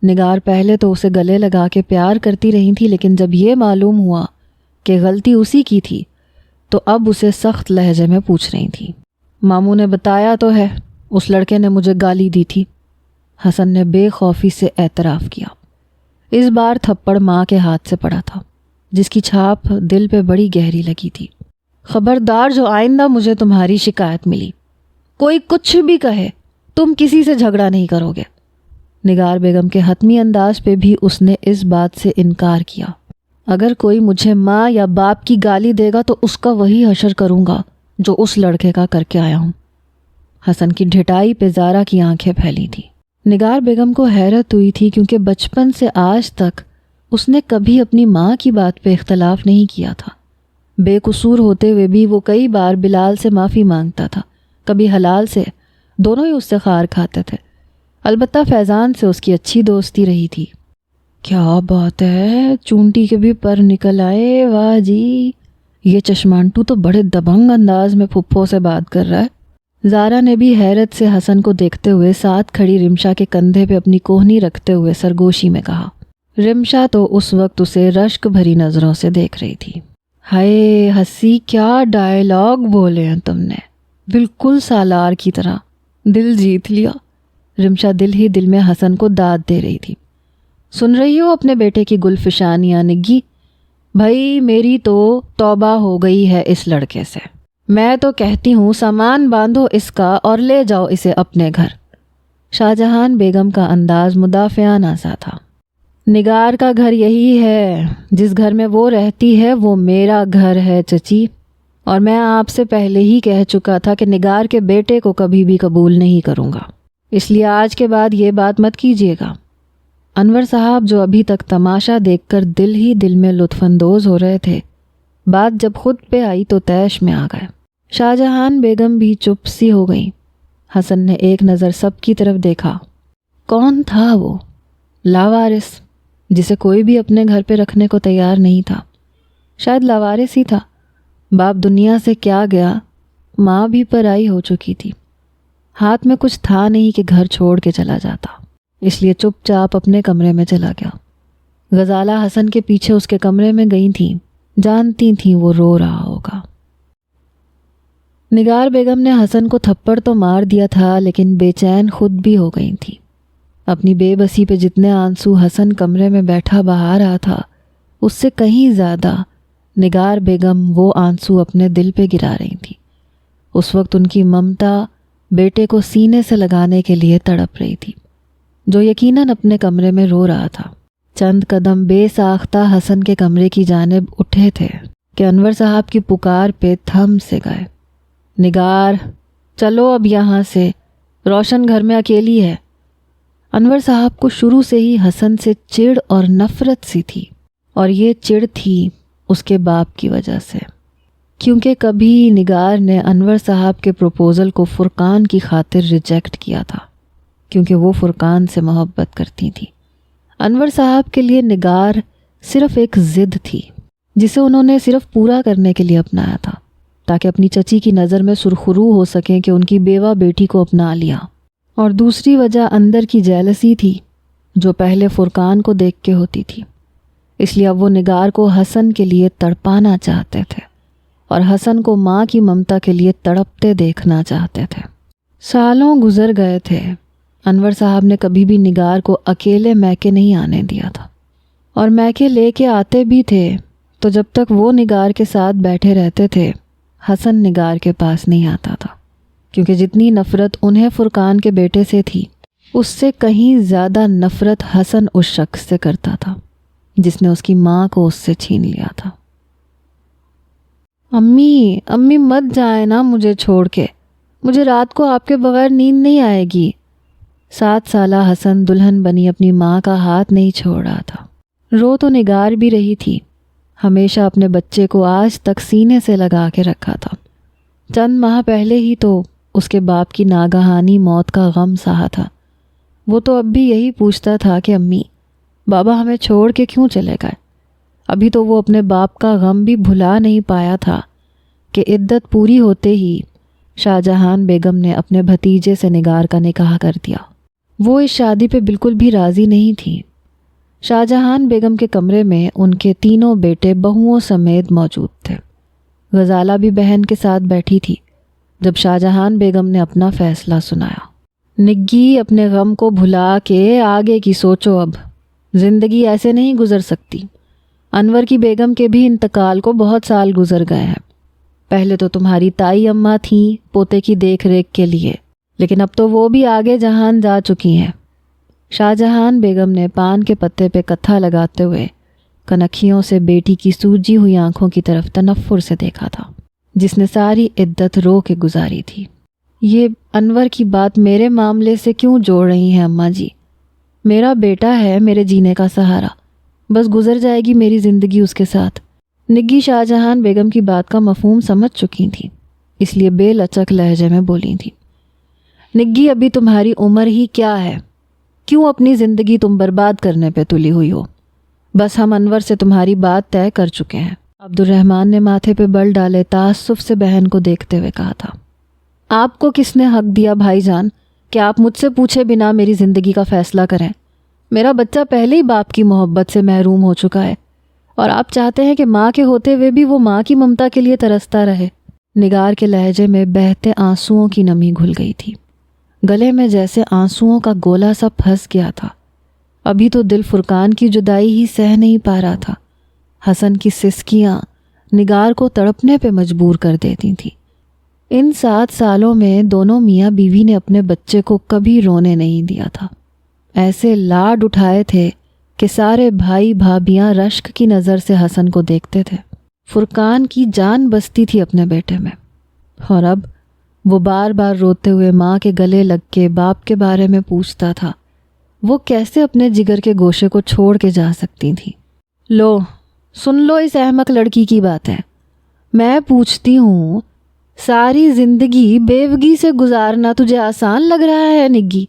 نگار پہلے تو اسے گلے لگا کے پیار کرتی رہی تھی، لیکن جب یہ معلوم ہوا کہ غلطی اسی کی تھی تو اب اسے سخت لہجے میں پوچھ رہی تھی. ماموں نے بتایا تو ہے، اس لڑکے نے مجھے گالی دی تھی. حسن نے بے خوفی سے اعتراف کیا. اس بار تھپڑ ماں کے ہاتھ سے پڑا تھا، جس کی چھاپ دل پہ بڑی گہری لگی تھی. خبردار جو آئندہ مجھے تمہاری شکایت ملی، کوئی کچھ بھی کہے، تم کسی سے جھگڑا نہیں کرو گے. نگار بیگم کے حتمی انداز پہ بھی اس نے اس بات سے انکار کیا. اگر کوئی مجھے ماں یا باپ کی گالی دے گا تو اس کا وہی حشر کروں گا جو اس لڑکے کا کر کے آیا ہوں. حسن کی ڈھٹائی پہ زارا کی آنکھیں پھیلی تھی. نگار بیگم کو حیرت ہوئی تھی کیونکہ بچپن سے آج تک اس نے کبھی اپنی ماں کی بات پہ اختلاف نہیں کیا تھا. بے قصور ہوتے ہوئے بھی وہ کئی بار بلال سے معافی مانگتا تھا، کبھی حلال سے، دونوں ہی اس سے خار کھاتے تھے. البتہ فیضان سے اس کی اچھی دوستی رہی تھی. کیا بات ہے، چونٹی کے بھی پر نکل آئے، واہ جی، یہ چشمانٹو تو بڑے دبنگ انداز میں پھپھو سے بات کر رہا ہے۔ زارا نے بھی حیرت سے حسن کو دیکھتے ہوئے ساتھ کھڑی رمشا کے کندھے پہ اپنی کوہنی رکھتے ہوئے سرگوشی میں کہا۔ رمشا تو اس وقت اسے رشک بھری نظروں سے دیکھ رہی تھی۔ ہائے ہسی، کیا ڈائلاگ بولے ہیں تم نے، بالکل سالار کی طرح، دل جیت لیا۔ رمشا دل ہی دل میں حسن کو داد دے رہی تھی۔ سن رہی ہو اپنے بیٹے کی گلفشانیاں نگی؟ بھائی میری تو توبہ ہو گئی ہے اس لڑکے سے، میں تو کہتی ہوں سامان باندھو اس کا اور لے جاؤ اسے اپنے گھر۔ شاہجہان بیگم کا انداز مدافعانہ سا تھا۔ نگار کا گھر یہی ہے، جس گھر میں وہ رہتی ہے وہ میرا گھر ہے چچی، اور میں آپ سے پہلے ہی کہہ چکا تھا کہ نگار کے بیٹے کو کبھی بھی قبول نہیں کروں گا، اس لیے آج کے بعد یہ بات مت کیجیے گا۔ انور صاحب جو ابھی تک تماشا دیکھ کر دل ہی دل میں لطف اندوز ہو رہے تھے، بات جب خود پہ آئی تو طیش میں آ گئے۔ شاہجہان بیگم بھی چپ سی ہو گئی۔ حسن نے ایک نظر سب کی طرف دیکھا۔ کون تھا وہ لاوارث جسے کوئی بھی اپنے گھر پہ رکھنے کو تیار نہیں تھا؟ شاید لاوارث ہی تھا۔ باپ دنیا سے کیا گیا، ماں بھی پرائی ہو چکی تھی، ہاتھ میں کچھ تھا نہیں کہ گھر چھوڑ کے چلا جاتا، اس لیے چپ چاپ اپنے کمرے میں چلا گیا۔ غزالہ حسن کے پیچھے اس کے کمرے میں گئی تھیں، جانتی تھیں وہ رو رہا ہوگا۔ نگار بیگم نے حسن کو تھپڑ تو مار دیا تھا، لیکن بے چین خود بھی ہو گئی تھی۔ اپنی بے بسی پہ جتنے آنسو حسن کمرے میں بیٹھا بہا رہا تھا، اس سے کہیں زیادہ نگار بیگم وہ آنسو اپنے دل پہ گرا رہی تھی۔ اس وقت ان کی ممتا بیٹے کو سینے سے لگانے کے لیے تڑپ رہی تھی، جو یقیناً اپنے کمرے میں رو رہا تھا۔ چند قدم بے ساختہ حسن کے کمرے کی جانب اٹھے تھے کہ انور صاحب کی پکار پہ تھم سے گئے۔ نگار چلو اب یہاں سے، روشن گھر میں اکیلی ہے۔ انور صاحب کو شروع سے ہی حسن سے چڑ اور نفرت سی تھی، اور یہ چڑ تھی اس کے باپ کی وجہ سے، کیونکہ کبھی نگار نے انور صاحب کے پروپوزل کو فرقان کی خاطر ریجیکٹ کیا تھا، کیونکہ وہ فرقان سے محبت کرتی تھی۔ انور صاحب کے لیے نگار صرف ایک ضد تھی، جسے انہوں نے صرف پورا کرنے کے لیے اپنایا تھا، تاکہ اپنی چچی کی نظر میں سرخرو ہو سکیں کہ ان کی بیوہ بیٹی کو اپنا لیا۔ اور دوسری وجہ اندر کی جیلسی تھی، جو پہلے فرقان کو دیکھ کے ہوتی تھی، اس لیے اب وہ نگار کو حسن کے لیے تڑپانا چاہتے تھے، اور حسن کو ماں کی ممتا کے لیے تڑپتے دیکھنا چاہتے تھے۔ سالوں گزر گئے تھے، انور صاحب نے کبھی بھی نگار کو اکیلے میکے نہیں آنے دیا تھا، اور میکے لے کے آتے بھی تھے تو جب تک وہ نگار کے ساتھ بیٹھے رہتے تھے، حسن نگار کے پاس نہیں آتا تھا، کیونکہ جتنی نفرت انہیں فرقان کے بیٹے سے تھی، اس سے کہیں زیادہ نفرت حسن اس شخص سے کرتا تھا جس نے اس کی ماں کو اس سے چھین لیا تھا۔ امی مت جائیں نا مجھے چھوڑ کے، مجھے رات کو آپ کے بغیر نیند نہیں آئے گی۔ 7 سالہ حسن دلہن بنی اپنی ماں کا ہاتھ نہیں چھوڑ رہا تھا۔ رو تو نگار بھی رہی تھی، ہمیشہ اپنے بچے کو آج تک سینے سے لگا کے رکھا تھا۔ چند ماہ پہلے ہی تو اس کے باپ کی ناگہانی موت کا غم سہا تھا۔ وہ تو اب بھی یہی پوچھتا تھا کہ امی، بابا ہمیں چھوڑ کے کیوں چلے گئے؟ ابھی تو وہ اپنے باپ کا غم بھی بھلا نہیں پایا تھا کہ عدت پوری ہوتے ہی شاہجہان بیگم نے اپنے بھتیجے سے نگار کا نکاح کر دیا۔ وہ اس شادی پہ بالکل بھی راضی نہیں تھی۔ شاہجہان بیگم کے کمرے میں ان کے تینوں بیٹے بہوؤں سمیت موجود تھے۔ غزالہ بھی بہن کے ساتھ بیٹھی تھی جب شاہجہان بیگم نے اپنا فیصلہ سنایا۔ نگی اپنے غم کو بھلا کے آگے کی سوچو، اب زندگی ایسے نہیں گزر سکتی۔ انور کی بیگم کے بھی انتقال کو بہت سال گزر گئے ہیں۔ پہلے تو تمہاری تائی اماں تھیں پوتے کی دیکھ ریکھ کے لیے، لیکن اب تو وہ بھی آگے جہان جا چکی ہیں۔ شاہجہان بیگم نے پان کے پتے پہ کتھا لگاتے ہوئے کنکھیوں سے بیٹی کی سوجی ہوئی آنکھوں کی طرف تنفر سے دیکھا تھا، جس نے ساری عدت رو کے گزاری تھی۔ یہ انور کی بات میرے معاملے سے کیوں جوڑ رہی ہیں اماں جی؟ میرا بیٹا ہے میرے جینے کا سہارا، بس گزر جائے گی میری زندگی اس کے ساتھ۔ نگی شاہجہان بیگم کی بات کا مفہوم سمجھ چکی تھی، اس لیے بے لچک لہجے میں بولی تھی۔ نگی ابھی تمہاری عمر ہی کیا ہے؟ کیوں اپنی زندگی تم برباد کرنے پہ تلی ہوئی ہو؟ بس ہم انور سے تمہاری بات طے کر چکے ہیں۔ عبد الرحمن نے ماتھے پہ بل ڈالے تعصب سے بہن کو دیکھتے ہوئے کہا تھا۔ آپ کو کس نے حق دیا بھائی جان کہ آپ مجھ سے پوچھے بنا میری زندگی کا فیصلہ کریں؟ میرا بچہ پہلے ہی باپ کی محبت سے محروم ہو چکا ہے، اور آپ چاہتے ہیں کہ ماں کے ہوتے ہوئے بھی وہ ماں کی ممتا کے لیے ترستا رہے۔ نگار کے لہجے میں بہتے آنسوؤں کی نمی گھل گئی تھی، گلے میں جیسے آنسوؤں کا گولا سا پھنس گیا تھا۔ ابھی تو دل فرقان کی جدائی ہی سہ نہیں پا رہا تھا۔ حسن کی سسکیاں نگار کو تڑپنے پہ مجبور کر دیتی تھیں۔ ان 7 سالوں میں دونوں میاں بیوی نے اپنے بچے کو کبھی رونے نہیں دیا تھا۔ ایسے لاڈ اٹھائے تھے کہ سارے بھائی بھابیاں رشک کی نظر سے حسن کو دیکھتے تھے۔ فرقان کی جان بستی تھی اپنے بیٹے میں، اور اب وہ بار بار روتے ہوئے ماں کے گلے لگ کے باپ کے بارے میں پوچھتا تھا۔ وہ کیسے اپنے جگر کے گوشے کو چھوڑ کے جا سکتی تھیں؟ لو سن لو اس احمق لڑکی کی باتیں۔ میں پوچھتی ہوں، ساری زندگی بیوگی سے گزارنا تجھے آسان لگ رہا ہے نگی؟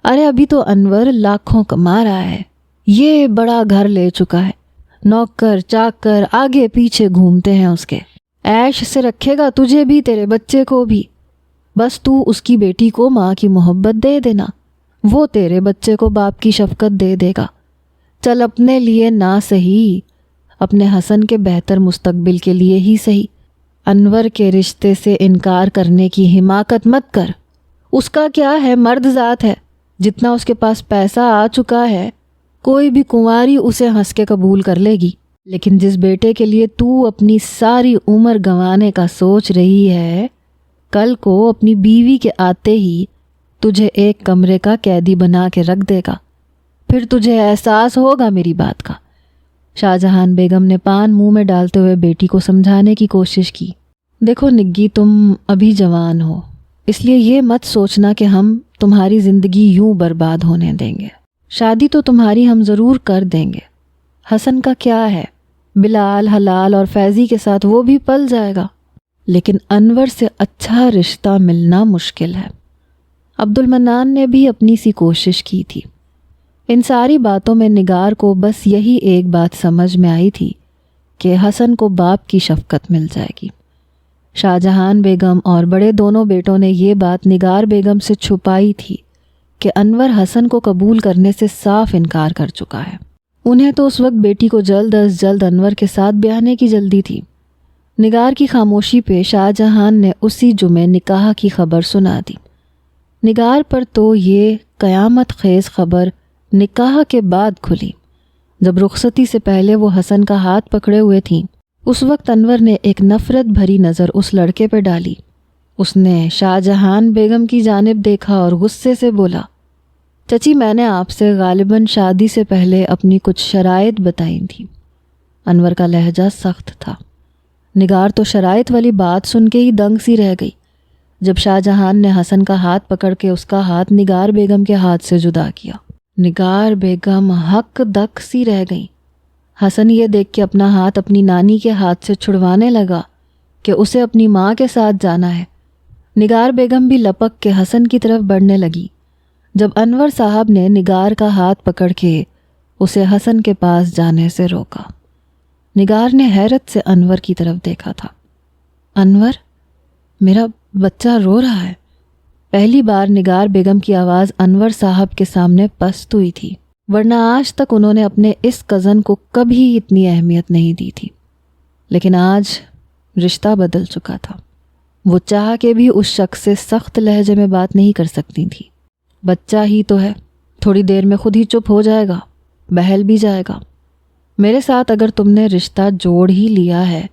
ارے ابھی تو انور لاکھوں کما رہا ہے، یہ بڑا گھر لے چکا ہے، نوکر چاکر آگے پیچھے گھومتے ہیں اس کے، عیش سے رکھے گا تجھے بھی تیرے بچے کو بھی۔ بس تو اس کی بیٹی کو ماں کی محبت دے دینا، وہ تیرے بچے کو باپ کی شفقت دے دے گا۔ چل اپنے لیے نہ صحیح، اپنے حسن کے بہتر مستقبل کے لیے ہی صحیح، انور کے رشتے سے انکار کرنے کی حماقت مت کر۔ اس کا کیا ہے، مرد ذات ہے، جتنا اس کے پاس پیسہ آ چکا ہے کوئی بھی کنواری اسے ہنس کے قبول کر لے گی۔ لیکن جس بیٹے کے لیے تو اپنی ساری عمر گنوانے کا سوچ رہی ہے، کل کو اپنی بیوی کے آتے ہی تجھے ایک کمرے کا قیدی بنا کے رکھ دے گا، پھر تجھے احساس ہوگا میری بات کا۔ شاہ جہان بیگم نے پان منہ میں ڈالتے ہوئے بیٹی کو سمجھانے کی کوشش کی۔ دیکھو نگی، تم ابھی جوان ہو، اس لیے یہ مت سوچنا کہ ہم تمہاری زندگی یوں برباد ہونے دیں گے۔ شادی تو تمہاری ہم ضرور کر دیں گے۔ حسن کا کیا ہے، بلال، حلال اور فیضی کے ساتھ وہ بھی پل جائے گا، لیکن انور سے اچھا رشتہ ملنا مشکل ہے۔ عبد المنان نے بھی اپنی سی کوشش کی تھی۔ ان ساری باتوں میں نگار کو بس یہی ایک بات سمجھ میں آئی تھی کہ حسن کو باپ کی شفقت مل جائے گی۔ شاہ جہان بیگم اور بڑے دونوں بیٹوں نے یہ بات نگار بیگم سے چھپائی تھی کہ انور حسن کو قبول کرنے سے صاف انکار کر چکا ہے۔ انہیں تو اس وقت بیٹی کو جلد از جلد انور کے ساتھ بیاہنے کی جلدی تھی۔ نگار کی خاموشی پہ شاہ جہان نے اسی جمعے نکاح کی خبر سنا دی۔ نگار پر تو یہ قیامت خیز خبر نکاح کے بعد کھلی۔ جب رخصتی سے پہلے وہ حسن کا ہاتھ پکڑے ہوئے تھیں، اس وقت انور نے ایک نفرت بھری نظر اس لڑکے پہ ڈالی۔ اس نے شاہ جہان بیگم کی جانب دیکھا اور غصے سے بولا، چچی میں نے آپ سے غالباً شادی سے پہلے اپنی کچھ شرائط بتائی تھیں۔ انور کا لہجہ سخت تھا۔ نگار تو شرائط والی بات سن کے ہی دنگ سی رہ گئی جب شاہ جہان نے حسن کا ہاتھ پکڑ کے اس کا ہاتھ نگار بیگم کے ہاتھ سے جدا کیا۔ نگار بیگم ہک دک سی رہ گئی۔ حسن یہ دیکھ کے اپنا ہاتھ اپنی نانی کے ہاتھ سے چھڑوانے لگا کہ اسے اپنی ماں کے ساتھ جانا ہے۔ نگار بیگم بھی لپک کے حسن کی طرف بڑھنے لگی جب انور صاحب نے نگار کا ہاتھ پکڑ کے اسے حسن کے پاس جانے سے روکا۔ نگار نے حیرت سے انور کی طرف دیکھا تھا۔ انور، میرا بچہ رو رہا ہے۔ پہلی بار نگار بیگم کی آواز انور صاحب کے سامنے پست ہوئی تھی، ورنہ آج تک انہوں نے اپنے اس کزن کو کبھی اتنی اہمیت نہیں دی تھی۔ لیکن آج رشتہ بدل چکا تھا۔ وہ چاہ کے بھی اس شخص سے سخت لہجے میں بات نہیں کر سکتی تھی۔ بچہ ہی تو ہے، تھوڑی دیر میں خود ہی چپ ہو جائے گا، بہل بھی جائے گا۔ میرے ساتھ اگر تم نے رشتہ جوڑ ہی لیا ہے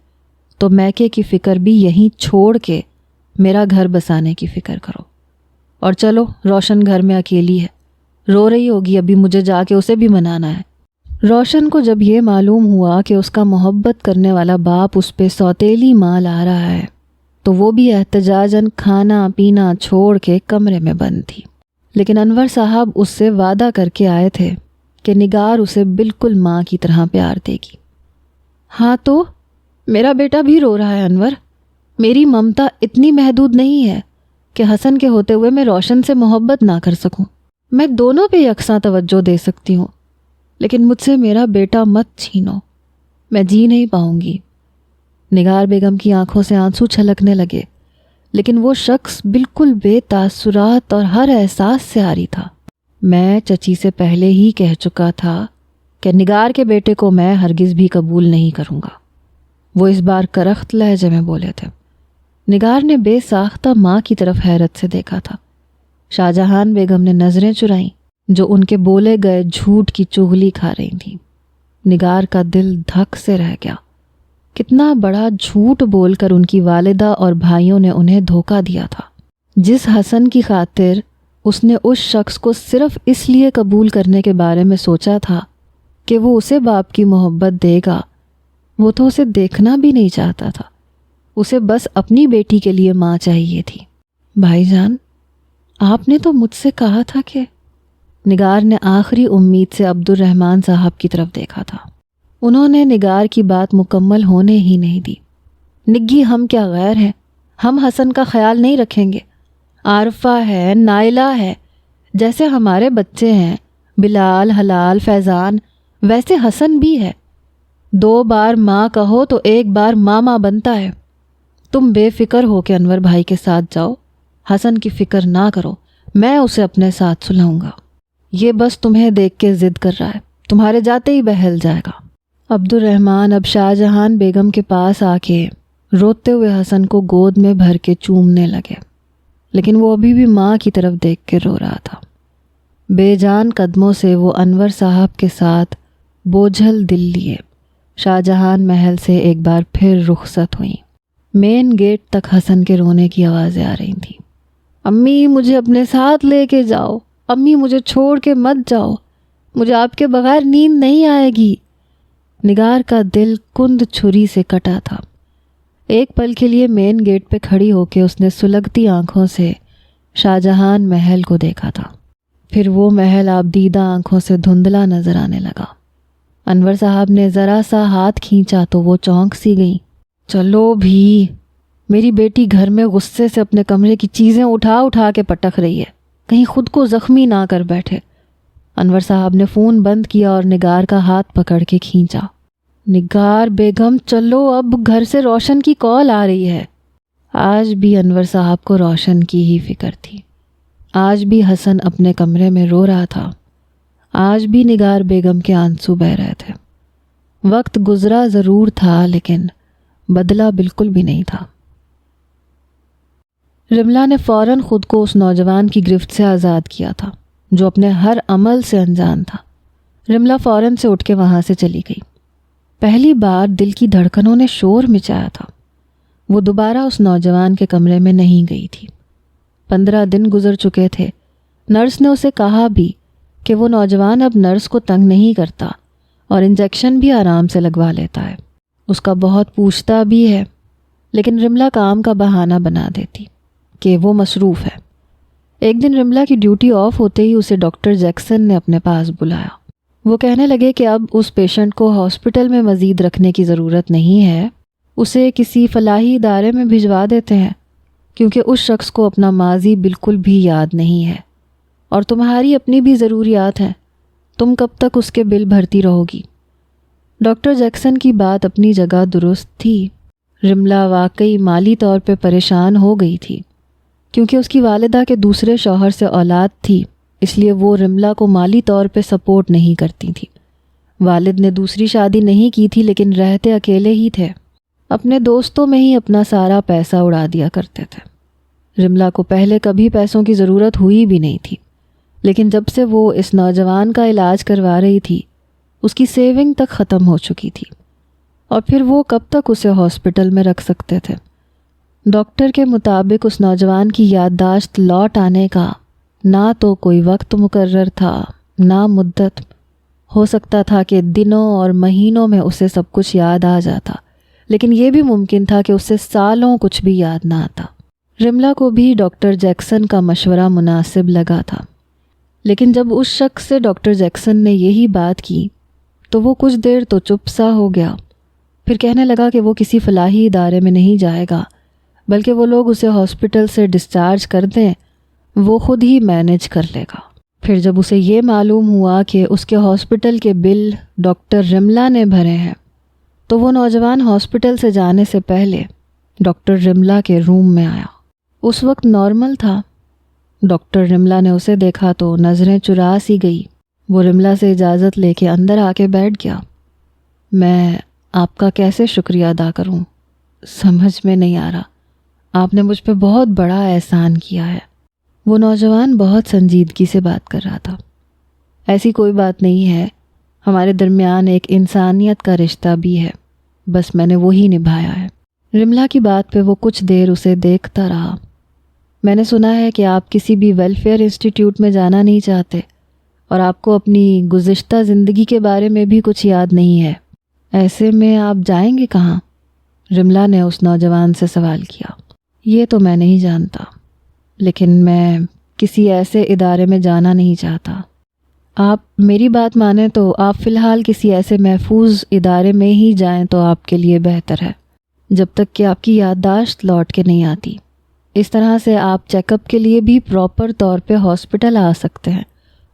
تو میکے کی فکر بھی یہیں چھوڑ کے میرا گھر بسانے کی فکر کرو۔ اور چلو، روشن گھر میں اکیلی ہے، رو رہی ہوگی، ابھی مجھے جا کے اسے بھی منانا ہے۔ روشن کو جب یہ معلوم ہوا کہ اس کا محبت کرنے والا باپ اس پہ سوتیلی مال آ رہا ہے تو وہ بھی احتجاجاً کھانا پینا چھوڑ کے کمرے میں بند تھی۔ لیکن انور صاحب اس سے وعدہ کر کے آئے تھے کہ نگار اسے بالکل ماں کی طرح پیار دے گی۔ ہاں تو میرا بیٹا بھی رو رہا ہے انور۔ میری ممتا اتنی محدود نہیں ہے کہ حسن کے ہوتے ہوئے میں روشن سے محبت نہ کر سکوں۔ میں دونوں پہ یکساں توجہ دے سکتی ہوں۔ لیکن مجھ سے میرا بیٹا مت چھینو، میں جی نہیں پاؤں گی۔ نگار بیگم کی آنکھوں سے آنسو چھلکنے لگے، لیکن وہ شخص بالکل بے تاثرات اور ہر احساس سے عاری تھا۔ میں چچی سے پہلے ہی کہہ چکا تھا کہ نگار کے بیٹے کو میں ہرگز بھی قبول نہیں کروں گا، وہ اس بار کرخت لہجے میں بولے تھے۔ نگار نے بے ساختہ ماں کی طرف حیرت سے دیکھا تھا۔ شاہ جہان بیگم نے نظریں چرائیں جو ان کے بولے گئے جھوٹ کی چغلی کھا رہی تھیں۔ نگار کا دل دھک سے رہ گیا۔ کتنا بڑا جھوٹ بول کر ان کی والدہ اور بھائیوں نے انہیں دھوکہ دیا تھا۔ جس حسن کی خاطر اس نے اس شخص کو صرف اس لیے قبول کرنے کے بارے میں سوچا تھا کہ وہ اسے باپ کی محبت دے گا، وہ تو اسے دیکھنا بھی نہیں چاہتا تھا، اسے بس اپنی بیٹی کے لیے ماں چاہیے تھی۔ بھائی جان، آپ نے تو مجھ سے کہا تھا کہ… نگار نے آخری امید سے عبد الرحمن صاحب کی طرف دیکھا تھا۔ انہوں نے نگار کی بات مکمل ہونے ہی نہیں دی۔ نگی، ہم کیا غیر ہیں؟ ہم حسن کا خیال نہیں رکھیں گے؟ عارفہ ہے، نائلہ ہے، جیسے ہمارے بچے ہیں، بلال، حلال، فیضان، ویسے حسن بھی ہے۔ 2 بار ماں کہو تو 1 بار ماما بنتا ہے۔ تم بے فکر ہو کے انور بھائی کے ساتھ جاؤ، حسن کی فکر نہ کرو، میں اسے اپنے ساتھ سلاؤں گا۔ یہ بس تمہیں دیکھ کے ضد کر رہا ہے، تمہارے جاتے ہی بہل جائے گا۔ عبد الرحمن اب شاہ جہان بیگم کے پاس آ کے روتے ہوئے حسن کو گود میں بھر کے چومنے لگے، لیکن وہ ابھی بھی ماں کی طرف دیکھ کے رو رہا تھا۔ بے جان قدموں سے وہ انور صاحب کے ساتھ بوجھل دل لیے شاہ جہان محل سے ایک بار پھر رخصت ہوئیں۔ مین گیٹ تک حسن کے رونے کی آوازیں آ رہی تھیں۔ امی، مجھے اپنے ساتھ لے کے جاؤ، امی مجھے چھوڑ کے مت جاؤ، مجھے آپ کے بغیر نیند نہیں آئے گی۔ نگار کا دل کند چھری سے کٹا تھا۔ ایک پل کے لیے مین گیٹ پہ کھڑی ہو کے اس نے سلگتی آنکھوں سے شاہ جہان محل کو دیکھا تھا، پھر وہ محل آپ دیدہ آنکھوں سے دھندلا نظر آنے لگا۔ انور صاحب نے ذرا سا ہاتھ کھینچا تو وہ چونک سی گئیں۔ چلو بھی، میری بیٹی گھر میں غصے سے اپنے کمرے کی چیزیں اٹھا اٹھا کے پٹک رہی ہے، کہیں خود کو زخمی نہ کر بیٹھے۔ انور صاحب نے فون بند کیا اور نگار کا ہاتھ پکڑ کے کھینچا۔ نگار بیگم چلو، اب گھر سے روشن کی کال آ رہی ہے۔ آج بھی انور صاحب کو روشن کی ہی فکر تھی۔ آج بھی حسن اپنے کمرے میں رو رہا تھا۔ آج بھی نگار بیگم کے آنسو بہہ رہے تھے۔ وقت گزرا ضرور تھا لیکن بدلا بالکل بھی نہیں تھا۔ رملہ نے فوراً خود کو اس نوجوان کی گرفت سے آزاد کیا تھا جو اپنے ہر عمل سے انجان تھا۔ رملہ فوراً سے اٹھ کے وہاں سے چلی گئی۔ پہلی بار دل کی دھڑکنوں نے شور مچایا تھا۔ وہ دوبارہ اس نوجوان کے کمرے میں نہیں گئی تھی۔ 15 دن گزر چکے تھے۔ نرس نے اسے کہا بھی کہ وہ نوجوان اب نرس کو تنگ نہیں کرتا اور انجیکشن بھی آرام سے لگوا لیتا ہے، اس کا بہت پوچھتا بھی ہے، لیکن رملہ کام کا بہانہ بنا دیتی کہ وہ مصروف ہے۔ ایک دن رملہ کی ڈیوٹی آف ہوتے ہی اسے ڈاکٹر جیکسن نے اپنے پاس بلایا۔ وہ کہنے لگے کہ اب اس پیشنٹ کو ہاسپٹل میں مزید رکھنے کی ضرورت نہیں ہے، اسے کسی فلاحی ادارے میں بھجوا دیتے ہیں کیونکہ اس شخص کو اپنا ماضی بالکل بھی یاد نہیں ہے اور تمہاری اپنی بھی ضروریات ہیں، تم کب تک اس کے بل بھرتی رہو گی۔ ڈاکٹر جیکسن کی بات اپنی جگہ درست تھی۔ رملہ واقعی مالی طور پہ پریشان ہو گئی تھی کیونکہ اس کی والدہ کے دوسرے شوہر سے اولاد تھی، اس لیے وہ رملہ کو مالی طور پہ سپورٹ نہیں کرتی تھی۔ والد نے دوسری شادی نہیں کی تھی لیکن رہتے اکیلے ہی تھے، اپنے دوستوں میں ہی اپنا سارا پیسہ اڑا دیا کرتے تھے۔ رملہ کو پہلے کبھی پیسوں کی ضرورت ہوئی بھی نہیں تھی، لیکن جب سے وہ اس نوجوان کا علاج کروا رہی تھی اس کی سیونگ تک ختم ہو چکی تھی، اور پھر وہ کب تک اسے ہاسپٹل میں رکھ سکتے تھے۔ ڈاکٹر کے مطابق اس نوجوان کی یادداشت لوٹ آنے کا نہ تو کوئی وقت مقرر تھا نہ مدت۔ ہو سکتا تھا کہ دنوں اور مہینوں میں اسے سب کچھ یاد آ جاتا، لیکن یہ بھی ممکن تھا کہ اسے سالوں کچھ بھی یاد نہ آتا۔ رملہ کو بھی ڈاکٹر جیکسن کا مشورہ مناسب لگا تھا، لیکن جب اس شخص سے ڈاکٹر جیکسن نے یہی بات کی تو وہ کچھ دیر تو چپ سا ہو گیا، پھر کہنے لگا کہ وہ کسی فلاحی ادارے میں نہیں جائے گا بلکہ وہ لوگ اسے ہاسپٹل سے ڈسچارج کر دیں، وہ خود ہی مینج کر لے گا۔ پھر جب اسے یہ معلوم ہوا کہ اس کے ہاسپٹل کے بل ڈاکٹر رملا نے بھرے ہیں تو وہ نوجوان ہاسپٹل سے جانے سے پہلے ڈاکٹر رملا کے روم میں آیا۔ اس وقت نارمل تھا۔ ڈاکٹر رملا نے اسے دیکھا تو نظریں چرا سی گئی۔ وہ رملا سے اجازت لے کے اندر آ کے بیٹھ گیا۔ میں آپ کا کیسے شکریہ ادا کروں، سمجھ میں نہیں آ رہا۔ آپ نے مجھ پہ بہت بڑا احسان کیا ہے۔ وہ نوجوان بہت سنجیدگی سے بات کر رہا تھا۔ ایسی کوئی بات نہیں ہے، ہمارے درمیان ایک انسانیت کا رشتہ بھی ہے، بس میں نے وہی نبھایا ہے۔ رملا کی بات پہ وہ کچھ دیر اسے دیکھتا رہا۔ میں نے سنا ہے کہ آپ کسی بھی ویلفیئر انسٹیٹیوٹ میں جانا نہیں چاہتے اور آپ کو اپنی گزشتہ زندگی کے بارے میں بھی کچھ یاد نہیں ہے۔ ایسے میں آپ جائیں گے کہاں؟ رملا نے اس نوجوان سے سوال کیا۔ یہ تو میں نہیں جانتا، لیکن میں کسی ایسے ادارے میں جانا نہیں چاہتا۔ آپ میری بات مانیں تو آپ فی الحال کسی ایسے محفوظ ادارے میں ہی جائیں تو آپ کے لیے بہتر ہے، جب تک کہ آپ کی یادداشت لوٹ کے نہیں آتی۔ اس طرح سے آپ چیک اپ کے لیے بھی پراپر طور پہ ہاسپٹل آ سکتے ہیں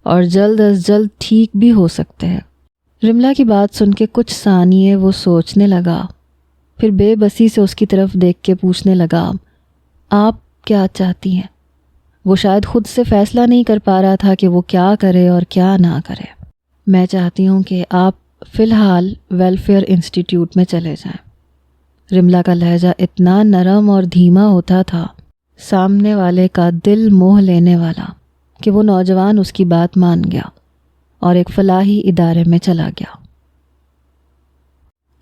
اور جلد از جلد ٹھیک بھی ہو سکتے ہیں۔ رملا کی بات سن کے کچھ ثانیے وہ سوچنے لگا، پھر بے بسی سے اس کی طرف دیکھ کے پوچھنے لگا، آپ کیا چاہتی ہیں؟ وہ شاید خود سے فیصلہ نہیں کر پا رہا تھا کہ وہ کیا کرے اور کیا نہ کرے۔ میں چاہتی ہوں کہ آپ فی الحال ویلفیئر انسٹیٹیوٹ میں چلے جائیں۔ رملا کا لہجہ اتنا نرم اور دھیما ہوتا تھا، سامنے والے کا دل موہ لینے والا، کہ وہ نوجوان اس کی بات مان گیا اور ایک فلاحی ادارے میں چلا گیا۔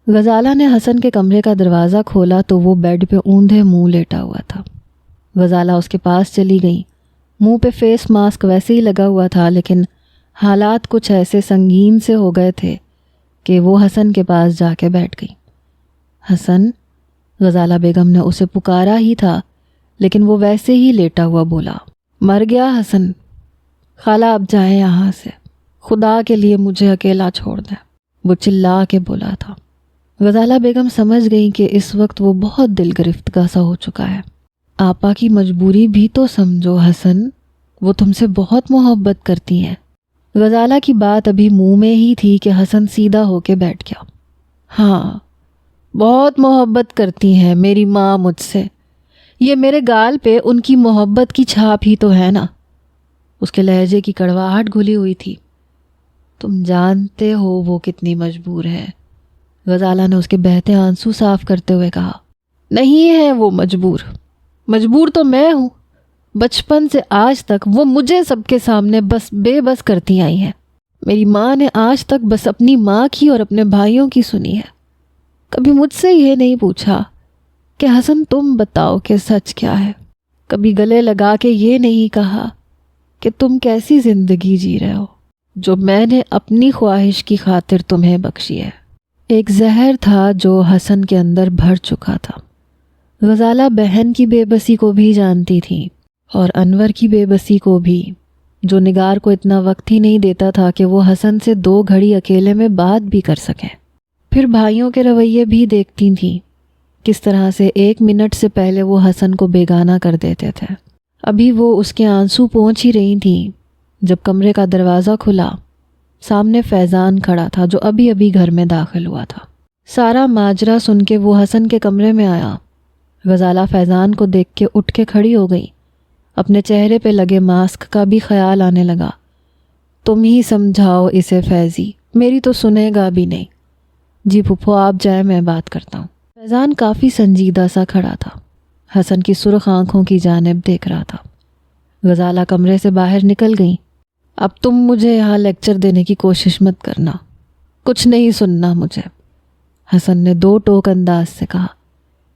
غزالہ نے حسن کے کمرے کا دروازہ کھولا تو وہ بیڈ پہ اوندھے منہ لیٹا ہوا تھا۔ غزالہ اس کے پاس چلی گئی۔ منہ پہ فیس ماسک ویسے ہی لگا ہوا تھا، لیکن حالات کچھ ایسے سنگین سے ہو گئے تھے کہ وہ حسن کے پاس جا کے بیٹھ گئی۔ حسن، غزالہ بیگم نے اسے پکارا ہی تھا، لیکن وہ ویسے ہی لیٹا ہوا بولا، مر گیا حسن، خالہ اب جائیں یہاں سے، خدا کے لیے مجھے اکیلا چھوڑ دیں، وہ چلا کے بولا تھا۔ غزالہ بیگم سمجھ گئی کہ اس وقت وہ بہت دل گرفتگاہ سا ہو چکا ہے۔ آپا کی مجبوری بھی تو سمجھو حسن، وہ تم سے بہت محبت کرتی ہیں۔ غزالہ کی بات ابھی منہ میں ہی تھی کہ حسن سیدھا ہو کے بیٹھ گیا۔ ہاں، بہت محبت کرتی ہیں میری ماں مجھ سے، یہ میرے گال پہ ان کی محبت کی چھاپ ہی تو ہے نا۔ اس کے لہجے کی کڑواہٹ گھلی ہوئی تھی۔ تم جانتے ہو وہ کتنی مجبور ہے، غزالہ نے اس کے بہتے آنسو صاف کرتے ہوئے کہا۔ نہیں ہے وہ مجبور تو میں ہوں۔ بچپن سے آج تک وہ مجھے سب کے سامنے بس بے بس کرتی آئی ہیں۔ میری ماں نے آج تک بس اپنی ماں کی اور اپنے بھائیوں کی سنی ہے، کبھی مجھ سے یہ نہیں پوچھا کہ حسن تم بتاؤ کہ سچ کیا ہے، کبھی گلے لگا کے یہ نہیں کہا کہ تم کیسی زندگی جی رہے ہو جو میں نے اپنی خواہش کی خاطر تمہیں بخشی ہے۔ ایک زہر تھا جو حسن کے اندر بھر چکا تھا۔ غزالہ بہن کی بے بسی کو بھی جانتی تھی اور انور کی بے بسی کو بھی، جو نگار کو اتنا وقت ہی نہیں دیتا تھا کہ وہ حسن سے 2 گھڑی اکیلے میں بات بھی کر سکیں۔ پھر بھائیوں کے رویے بھی دیکھتی تھیں، کس طرح سے 1 منٹ سے پہلے وہ حسن کو بیگانہ کر دیتے تھے۔ ابھی وہ اس کے آنسو پہنچ ہی رہی تھیں جب کمرے کا دروازہ کھلا۔ سامنے فیضان کھڑا تھا جو ابھی ابھی گھر میں داخل ہوا تھا۔ سارا ماجرا سن کے وہ حسن کے کمرے میں آیا۔ غزالہ فیضان کو دیکھ کے اٹھ کے کھڑی ہو گئی۔ اپنے چہرے پہ لگے ماسک کا بھی خیال آنے لگا۔ تم ہی سمجھاؤ اسے فیضی، میری تو سنے گا بھی نہیں۔ جی پھپھو آپ جائیں، میں بات کرتا ہوں۔ فیضان کافی سنجیدہ سا کھڑا تھا، حسن کی سرخ آنکھوں کی جانب دیکھ رہا تھا۔ غزالہ کمرے سے باہر نکل گئی۔ اب تم مجھے یہاں لیکچر دینے کی کوشش مت کرنا، کچھ نہیں سننا مجھے، حسن نے 2 ٹوک انداز سے کہا۔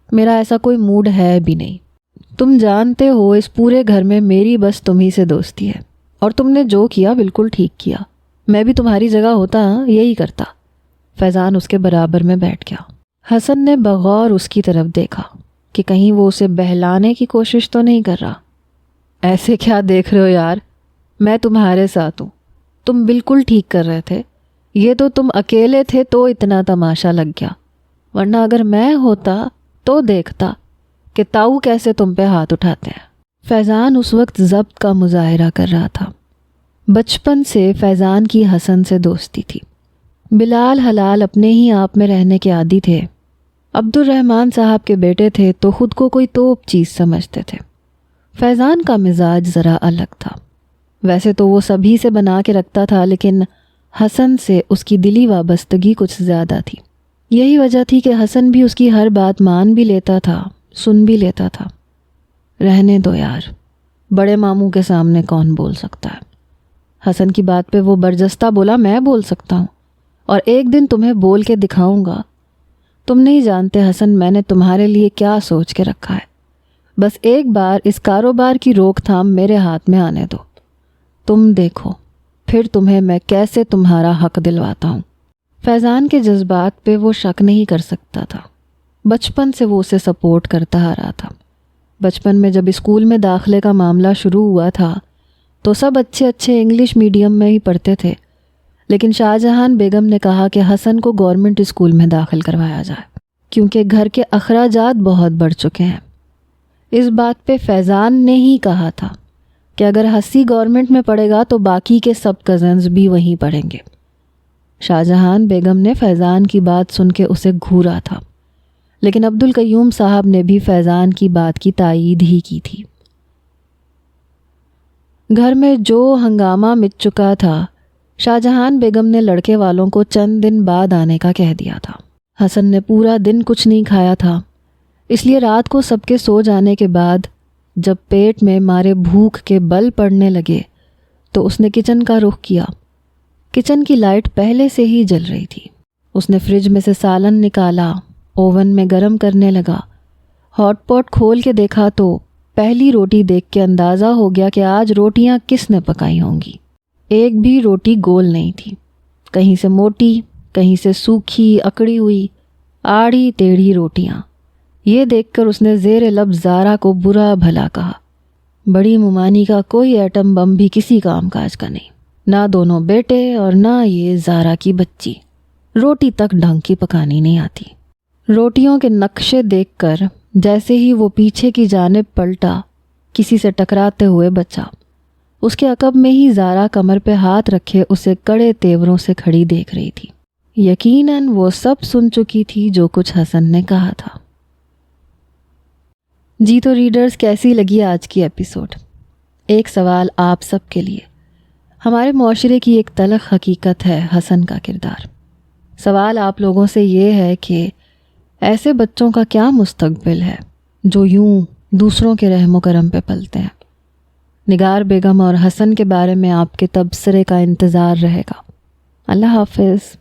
میرا ایسا کوئی موڈ ہے بھی نہیں۔ تم جانتے ہو اس پورے گھر میں میری بس تمہیں سے دوستی ہے، اور تم نے جو کیا بالکل ٹھیک کیا۔ میں بھی تمہاری جگہ ہوتا یہی کرتا۔ فیضان اس کے برابر میں بیٹھ گیا۔ حسن نے بغور اس کی طرف دیکھا کہ کہیں وہ اسے بہلانے کی کوشش تو نہیں کر رہا۔ ایسے کیا دیکھ رہے ہو یار، میں تمہارے ساتھ ہوں، تم بالکل ٹھیک کر رہے تھے، یہ تو تم اکیلے تھے تو اتنا تماشا لگ گیا، ورنہ اگر میں ہوتا تو دیکھتا کہ تاؤ کیسے تم پہ ہاتھ اٹھاتے ہیں۔ فیضان اس وقت ضبط کا مظاہرہ کر رہا تھا۔ بچپن سے فیضان کی حسن سے دوستی تھی۔ بلال حلال اپنے ہی آپ میں رہنے کے عادی تھے۔ عبد الرحمن صاحب کے بیٹے تھے تو خود کو کوئی توپ چیز سمجھتے تھے۔ فیضان کا مزاج ذرا الگ تھا۔ ویسے تو وہ سبھی سے بنا کے رکھتا تھا، لیکن حسن سے اس کی دلی وابستگی کچھ زیادہ تھی۔ یہی وجہ تھی کہ حسن بھی اس کی ہر بات مان بھی لیتا تھا، سن بھی لیتا تھا۔ رہنے دو یار، بڑے ماموں کے سامنے کون بول سکتا ہے۔ حسن کی بات پہ وہ برجستہ بولا، میں بول سکتا ہوں، اور ایک دن تمہیں بول کے دکھاؤں گا۔ تم نہیں جانتے حسن میں نے تمہارے لیے کیا سوچ کے رکھا ہے۔ بس ایک بار اس کاروبار کی روک تھام میرے ہاتھ میں آنے دو، تم دیکھو پھر تمہیں میں کیسے تمہارا حق دلواتا ہوں۔ فیضان کے جذبات پہ وہ شک نہیں کر سکتا تھا۔ بچپن سے وہ اسے سپورٹ کرتا آ رہا تھا۔ بچپن میں جب اسکول میں داخلے کا معاملہ شروع ہوا تھا تو سب اچھے انگلش میڈیم میں ہی پڑھتے تھے، لیکن شاہ جہان بیگم نے کہا کہ حسن کو گورنمنٹ اسکول میں داخل کروایا جائے، کیونکہ گھر کے اخراجات بہت بڑھ چکے ہیں۔ اس بات پہ فیضان نے ہی کہا تھا کہ اگر حسی گورنمنٹ میں پڑھے گا تو باقی کے سب کزنز بھی وہیں پڑھیں گے۔ شاہ جہان بیگم نے فیضان کی بات سن کے اسے گھورا تھا، لیکن عبد القیوم صاحب نے بھی فیضان کی بات کی تائید ہی کی تھی۔ گھر میں جو ہنگامہ مچ چکا تھا، شاہ جہان بیگم نے لڑکے والوں کو چند دن بعد آنے کا کہہ دیا تھا۔ حسن نے پورا دن کچھ نہیں کھایا تھا، اس لیے رات کو سب کے سو جانے کے بعد جب پیٹ میں مارے بھوک کے بل پڑنے لگے تو اس نے کچن کا رخ کیا۔ کچن کی لائٹ پہلے سے ہی جل رہی تھی۔ اس نے فریج میں سے سالن نکالا، اوون میں گرم کرنے لگا۔ ہاٹ پاٹ کھول کے دیکھا تو پہلی روٹی دیکھ کے اندازہ ہو گیا کہ آج روٹیاں کس نے پکائی ہوں گی۔ ایک بھی روٹی گول نہیں تھی، کہیں سے موٹی، کہیں سے سوکھی اکڑی ہوئی، آڑھی ٹیڑھی روٹیاں۔ یہ دیکھ کر اس نے زیر لب زارا کو برا بھلا کہا، بڑی ممانی کا کوئی ایٹم بم بھی کسی کام کاج کا نہیں، نہ دونوں بیٹے اور نہ یہ زارا کی بچی، روٹی تک ڈھنگ کی پکانی نہیں آتی۔ روٹیوں کے نقشے دیکھ کر جیسے ہی وہ پیچھے کی جانب پلٹا، کسی سے ٹکراتے ہوئے بچا۔ اس کے عقب میں ہی زارا کمر پہ ہاتھ رکھے اسے کڑے تیوروں سے کھڑی دیکھ رہی تھی۔ یقیناً وہ سب سن چکی تھی جو کچھ حسن نے کہا تھا۔ جی تو ریڈرز، کیسی لگی آج کی ایپیسوڈ؟ ایک سوال آپ سب کے لیے۔ ہمارے معاشرے کی ایک تلخ حقیقت ہے حسن کا کردار۔ سوال آپ لوگوں سے یہ ہے کہ ایسے بچوں کا کیا مستقبل ہے جو یوں دوسروں کے رحم و کرم پہ پلتے ہیں؟ نگار بیگم اور حسن کے بارے میں آپ کے تبصرے کا انتظار رہے گا۔ اللہ حافظ۔